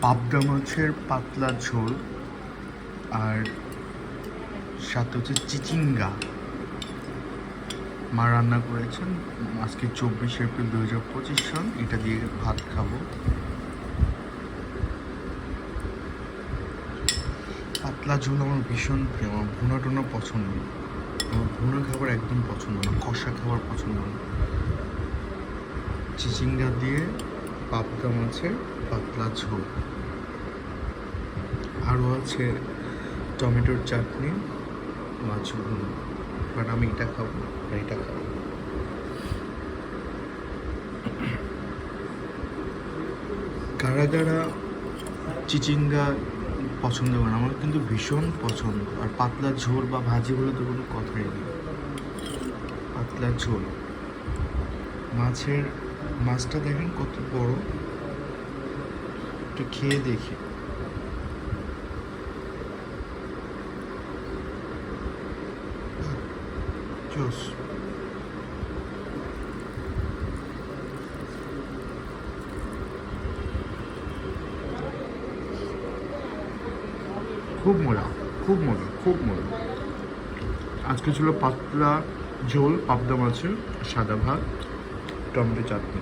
পাবদা মাছের পাতলা ঝোল আর সাথে হচ্ছে চিচিঙ্গা মা রান্না করেছেন। আজকে 24 এপ্রিল 2025 সন। এটা দিয়ে ভাত খাবো। পাতলা ঝোল আমার ভীষণ প্রিয়। আমার ভুনা টুনা পছন্দ না, আমার ভুনা খাবার একদম পছন্দ না, কষা খাবার পছন্দ না। চিচিঙ্গা দিয়ে পাবদা মাছের পাতলা ঝোল, আরও আছে টমেটোর চাটনি, মাছ ভুনা। বাট আমি এটা খাবো আর এটা খাবো। কারা কারা চিচিঙ্গা পছন্দ করেন? আমার কিন্তু ভীষণ পছন্দ। আর পাতলা ঝোল বা ভাজি বলে তো কোনো কথাই নেই। পাতলা ঝোল মাছটা দেখেন কত বড়, একটু খেয়ে দেখি। জোস। খুব মজা, খুব মজা, খুব মজা। আজকে ছিল পাতলা ঝোল পাবদা মাছের, সাদা ভাত, টমেটো চাটনি।